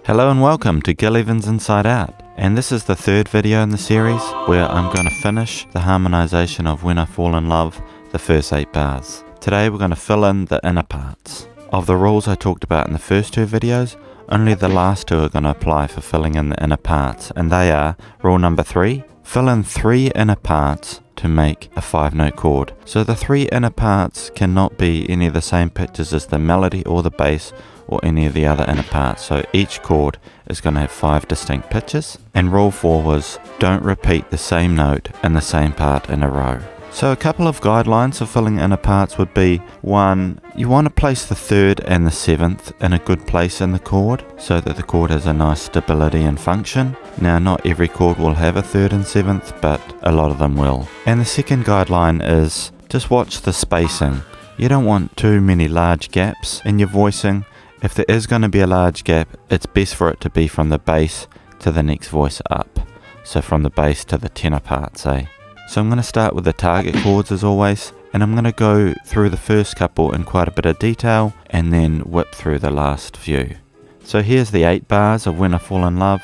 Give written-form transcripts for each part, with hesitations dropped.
Hello and welcome to Gil Evans Inside Out, and this is the third video in the series where I'm going to finish the harmonisation of When I Fall in Love, the first 8 bars. Today we're going to fill in the inner parts. Of the rules I talked about in the first 2 videos, only the last 2 are going to apply for filling in the inner parts, and they are rule number 3, fill in 3 inner parts to make a 5-note chord. So the 3 inner parts cannot be any of the same pitches as the melody or the bass or any of the other inner parts, so each chord is going to have 5 distinct pitches. And rule 4 was don't repeat the same note in the same part in a row. So a couple of guidelines for filling inner parts would be, 1, you want to place the 3rd and the 7th in a good place in the chord so that the chord has a nice stability and function. Now not every chord will have a 3rd and 7th, but a lot of them will. And the second guideline is just watch the spacing. You don't want too many large gaps in your voicing. If there is going to be a large gap, it's best for it to be from the bass to the next voice up. So from the bass to the tenor part, say. So I'm going to start with the target chords as always, and I'm going to go through the first couple in quite a bit of detail and then whip through the last few. So here's the 8 bars of When I Fall in Love.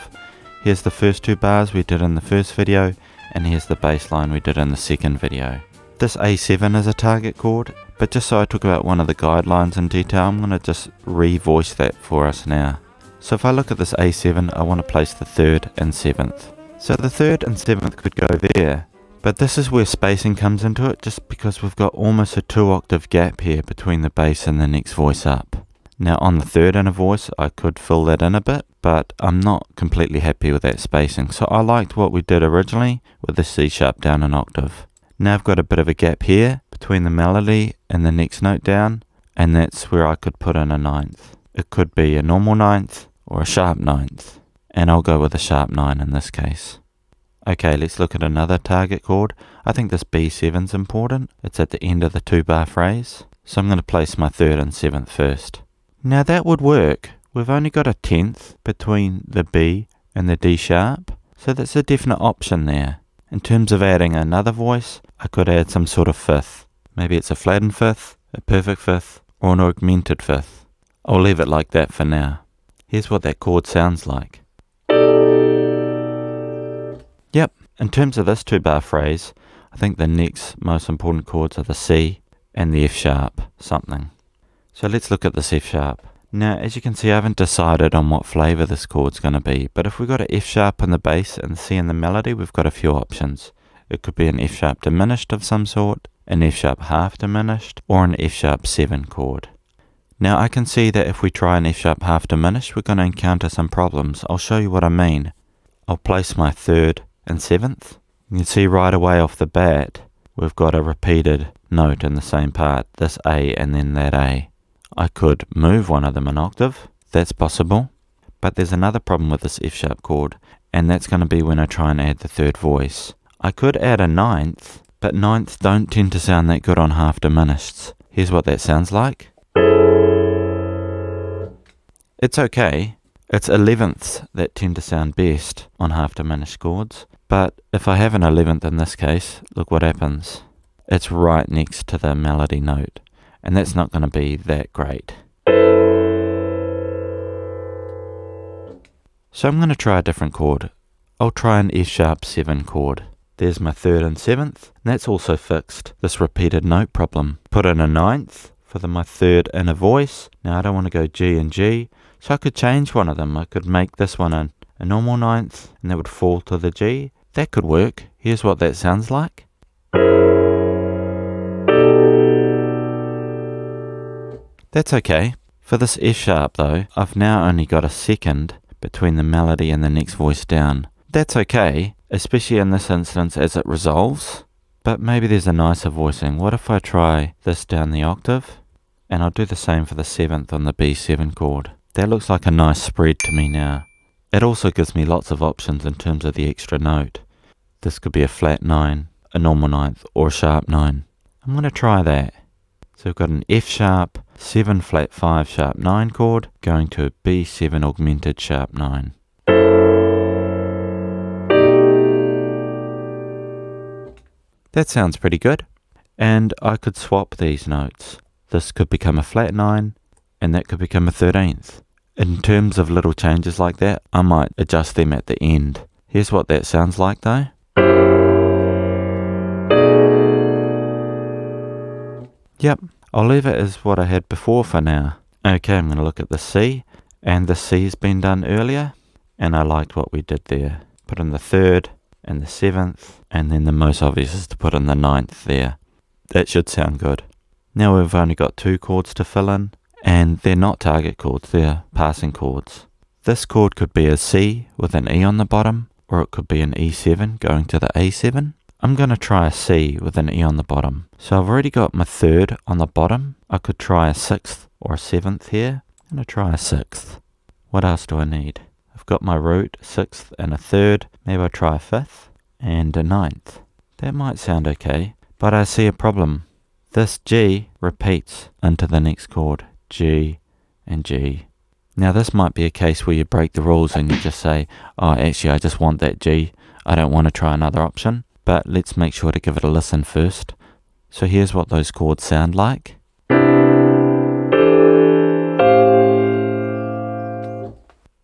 Here's the first 2 bars we did in the first video, and here's the bass line we did in the second video. This A7 is a target chord, but just so I talk about one of the guidelines in detail, I'm going to just re-voice that for us now. So if I look at this A7, I want to place the 3rd and 7th. So the 3rd and 7th could go there, but this is where spacing comes into it, just because we've got almost a 2-octave gap here between the bass and the next voice up. Now on the 3rd inner voice, I could fill that in a bit, but I'm not completely happy with that spacing, so I liked what we did originally with the C sharp down an octave. Now I've got a bit of a gap here between the melody and the next note down, and that's where I could put in a 9th. It could be a normal 9th or a sharp 9th, and I'll go with a sharp 9 in this case. Okay, let's look at another target chord. I think this B7's important. It's at the end of the 2-bar phrase, so I'm going to place my 3rd and 7th first. Now that would work. We've only got a 10th between the B and the D sharp, so that's a definite option there. In terms of adding another voice, I could add some sort of 5th. Maybe it's a flattened 5th, a perfect 5th, or an augmented 5th. I'll leave it like that for now. Here's what that chord sounds like. Yep, in terms of this 2-bar phrase, I think the next most important chords are the C and the F sharp something. So let's look at this F sharp. Now, as you can see, I haven't decided on what flavour this chord's going to be, but if we've got an F sharp in the bass and C in the melody, we've got a few options. It could be an F sharp diminished of some sort, an F sharp half diminished, or an F sharp 7 chord. Now I can see that if we try an F sharp half diminished, we're going to encounter some problems. I'll show you what I mean. I'll place my 3rd and 7th. You can see right away off the bat, we've got a repeated note in the same part, this A and then that A. I could move one of them an octave, that's possible, but there's another problem with this F sharp chord, and that's going to be when I try and add the 3rd voice. I could add a 9th, but 9ths don't tend to sound that good on half diminished. Here's what that sounds like. It's okay. It's 11ths that tend to sound best on half diminished chords, but if I have an 11th in this case, look what happens. It's right next to the melody note, and that's not going to be that great. So I'm going to try a different chord. I'll try an F sharp 7 chord. There's my 3rd and 7th, and that's also fixed this repeated note problem. Put in a 9th for my 3rd inner voice. Now I don't want to go G and G, so I could change one of them. I could make this one a normal 9th, and that would fall to the G. That could work. Here's what that sounds like. That's okay. For this F sharp though, I've now only got a 2nd between the melody and the next voice down. That's okay, especially in this instance as it resolves, but maybe there's a nicer voicing. What if I try this down the octave? And I'll do the same for the 7th on the B7 chord. That looks like a nice spread to me now. It also gives me lots of options in terms of the extra note. This could be a flat 9, a normal 9th, or a sharp 9. I'm going to try that. So we've got an F sharp, 7 flat 5 sharp 9 chord, going to a B7 augmented sharp 9. That sounds pretty good. And I could swap these notes. This could become a flat 9, and that could become a 13th. In terms of little changes like that, I might adjust them at the end. Here's what that sounds like though. Yep, I'll leave it as what I had before for now. Okay, I'm going to look at the C, and the C has been done earlier, and I liked what we did there. Put in the 3rd and the 7th, and then the most obvious is to put in the 9th there. That should sound good. Now we've only got 2 chords to fill in, and they're not target chords, they're passing chords. This chord could be a C with an E on the bottom, or it could be an E7 going to the A7. I'm going to try a C with an E on the bottom. So I've already got my 3rd on the bottom. I could try a 6th or a 7th here. I'm going to try a 6th. What else do I need? I've got my root, 6th and a 3rd. Maybe I'll try a 5th and a 9th. That might sound okay, but I see a problem. This G repeats into the next chord, G and G. Now this might be a case where you break the rules and you just say, oh actually I just want that G, I don't want to try another option. But let's make sure to give it a listen first. So here's what those chords sound like.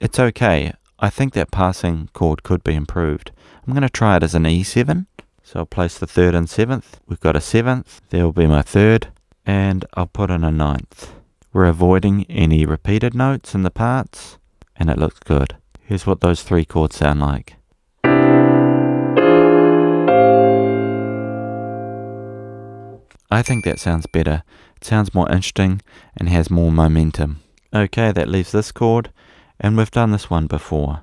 It's okay. I think that passing chord could be improved. I'm going to try it as an E7. So I'll place the 3rd and 7th. We've got a 7th. There will be my 3rd. And I'll put in a 9th. We're avoiding any repeated notes in the parts. And it looks good. Here's what those 3 chords sound like. I think that sounds better. It sounds more interesting and has more momentum. Okay, that leaves this chord, and we've done this one before.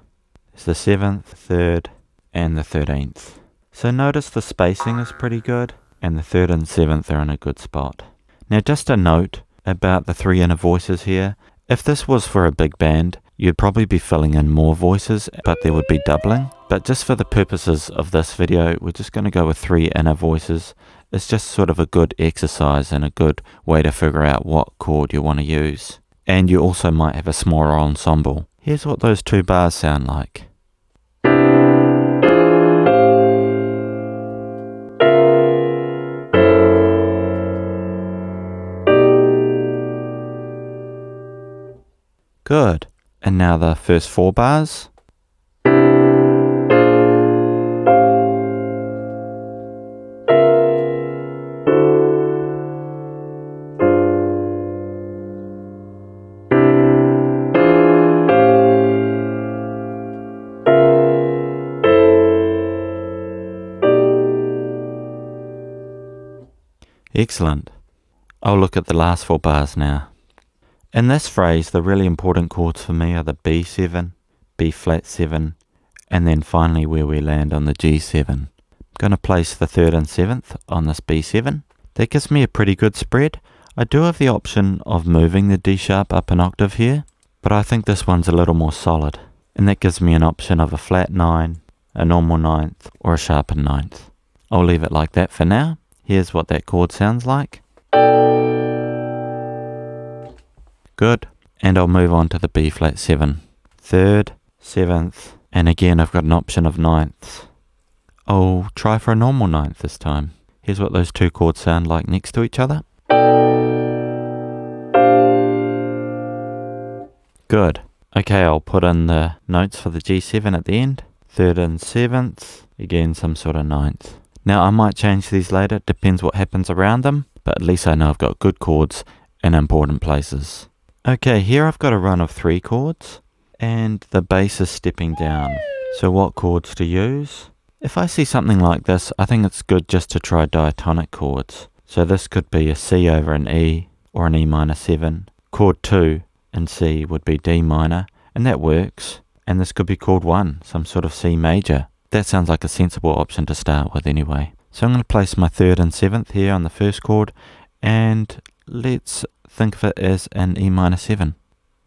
It's the 7th, 3rd, and the 13th. So notice the spacing is pretty good, and the 3rd and 7th are in a good spot. Now just a note about the 3 inner voices here. If this was for a big band, you'd probably be filling in more voices, but there would be doubling. But just for the purposes of this video, we're just going to go with 3 inner voices. It's just sort of a good exercise and a good way to figure out what chord you want to use. And you also might have a smaller ensemble. Here's what those 2 bars sound like. Good. And now the first 4 bars. Excellent. I'll look at the last 4 bars now. In this phrase, the really important chords for me are the B7, B flat 7, and then finally where we land on the G7. I'm going to place the 3rd and 7th on this B7. That gives me a pretty good spread. I do have the option of moving the D sharp up an octave here, but I think this one's a little more solid. And that gives me an option of a flat 9, a normal 9th, or a sharpened 9th. I'll leave it like that for now. Here's what that chord sounds like. Good. And I'll move on to the B flat 7. 3rd, 7th, and again I've got an option of 9ths. I'll try for a normal 9th this time. Here's what those 2 chords sound like next to each other. Good. Okay, I'll put in the notes for the G7 at the end. 3rd and 7th, again some sort of 9th. Now I might change these later, depends what happens around them, but at least I know I've got good chords in important places. Okay, here I've got a run of 3 chords, and the bass is stepping down. So what chords to use? If I see something like this, I think it's good just to try diatonic chords. So this could be a C over an E, or an E minor 7. Chord 2 in C would be D minor, and that works. And this could be chord 1, some sort of C major. That sounds like a sensible option to start with anyway. So I'm going to place my 3rd and 7th here on the first chord, and let's think of it as an E minor 7.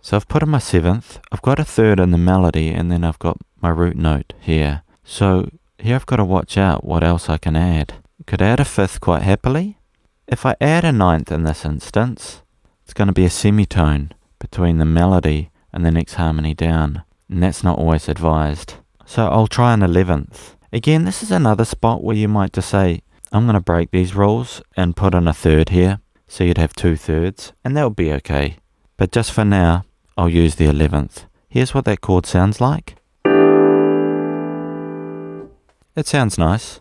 So I've put in my 7th, I've got a 3rd in the melody, and then I've got my root note here. So here I've got to watch out what else I can add. Could add a 5th quite happily. If I add a 9th in this instance, it's going to be a semitone between the melody and the next harmony down, and that's not always advised. So I'll try an 11th. Again, this is another spot where you might just say, I'm going to break these rules and put in a 3rd here. So you'd have 2 thirds, and that would be okay. But just for now, I'll use the 11th. Here's what that chord sounds like. It sounds nice.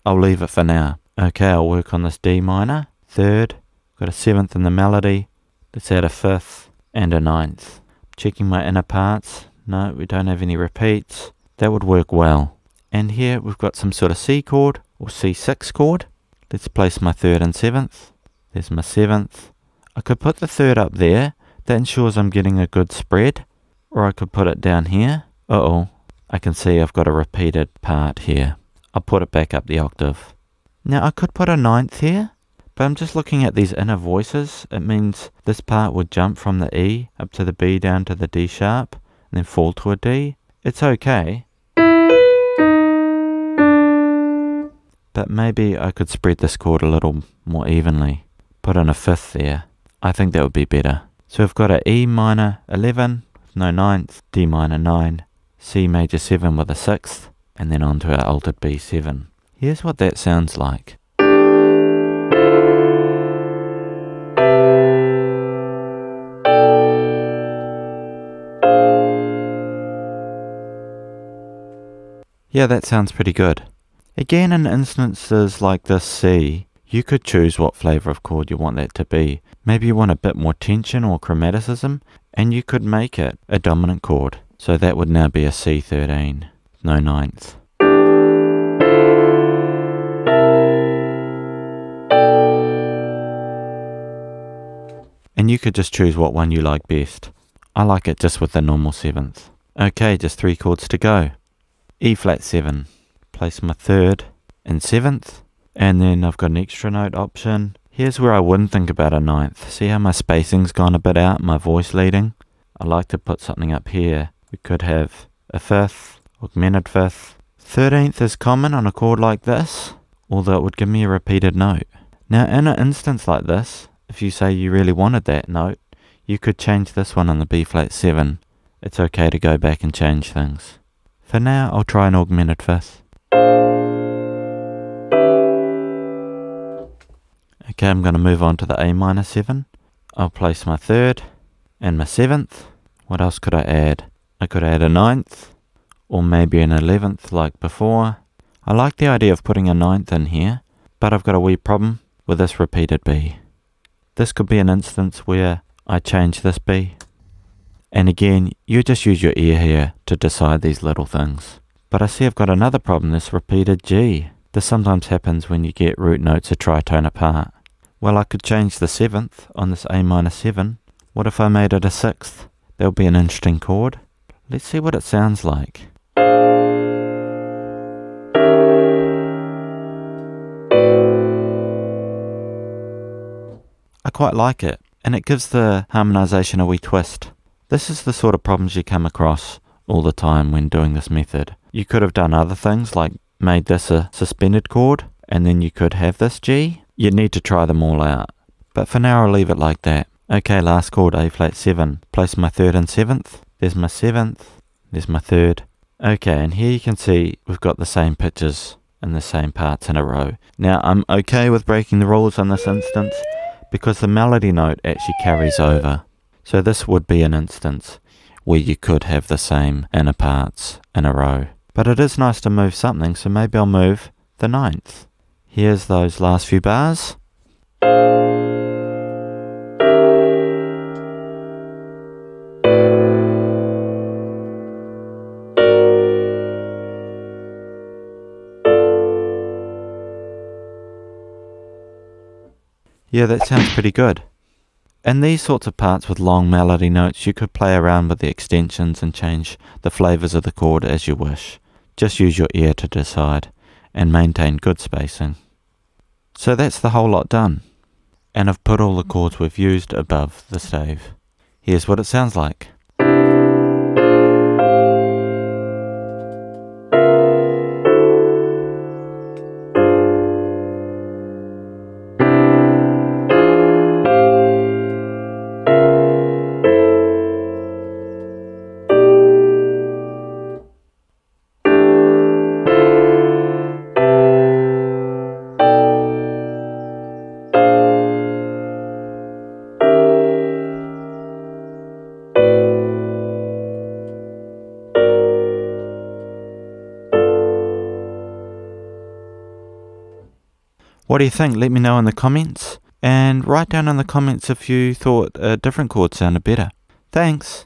I'll leave it for now. Okay, I'll work on this D minor, 3rd, got a 7th in the melody, let's add a 5th and a 9th. Checking my inner parts, no, we don't have any repeats. That would work well. And here we've got some sort of C chord, or C6 chord. Let's place my 3rd and 7th. There's my 7th. I could put the 3rd up there, that ensures I'm getting a good spread. Or I could put it down here. Uh-oh, I can see I've got a repeated part here. I'll put it back up the octave. Now I could put a 9th here, but I'm just looking at these inner voices. It means this part would jump from the E up to the B down to the D sharp, and then fall to a D. It's okay, but maybe I could spread this chord a little more evenly. Put in a 5th there. I think that would be better. So we've got a E minor 11, with no 9th, D minor 9, C major 7 with a 6th, and then on to our altered B7. Here's what that sounds like. Yeah, that sounds pretty good. Again, in instances like this C, you could choose what flavour of chord you want that to be. Maybe you want a bit more tension or chromaticism, and you could make it a dominant chord. So that would now be a C13, no 9th. And you could just choose what one you like best. I like it just with the normal 7th. Okay, just 3 chords to go. E flat 7. Place my 3rd and 7th. And then I've got an extra note option. Here's where I wouldn't think about a 9th. See how my spacing's gone a bit out, my voice leading? I like to put something up here. We could have a 5th, augmented 5th. 13th is common on a chord like this, although it would give me a repeated note. Now in an instance like this, if you say you really wanted that note, you could change this one on the B flat 7. It's okay to go back and change things. For now, I'll try an augmented 5th. Okay, I'm going to move on to the A minor 7. I'll place my 3rd and my 7th. What else could I add? I could add a 9th, or maybe an 11th like before. I like the idea of putting a 9th in here, but I've got a wee problem with this repeated B. This could be an instance where I change this B. And again, you just use your ear here to decide these little things. But I see I've got another problem, this repeated G. This sometimes happens when you get root notes a tritone apart. Well, I could change the 7th on this A minor 7. What if I made it a 6th? That would be an interesting chord. Let's see what it sounds like. I quite like it, and it gives the harmonization a wee twist. This is the sort of problems you come across all the time when doing this method. You could have done other things like made this a suspended chord, and then you could have this G. You'd need to try them all out. But for now I'll leave it like that. Okay, last chord, A flat 7. Place my 3rd and 7th. There's my 7th. There's my 3rd. Okay, and here you can see we've got the same pitches and the same parts in a row. Now I'm okay with breaking the rules on this instance because the melody note actually carries over. So this would be an instance where you could have the same inner parts in a row. But it is nice to move something, so maybe I'll move the 9th. Here's those last few bars. Yeah, that sounds pretty good. In these sorts of parts with long melody notes, you could play around with the extensions and change the flavours of the chord as you wish. Just use your ear to decide and maintain good spacing. So that's the whole lot done. And I've put all the chords we've used above the stave. Here's what it sounds like. What do you think? Let me know in the comments. And write down in the comments if you thought a different chord sounded better. Thanks!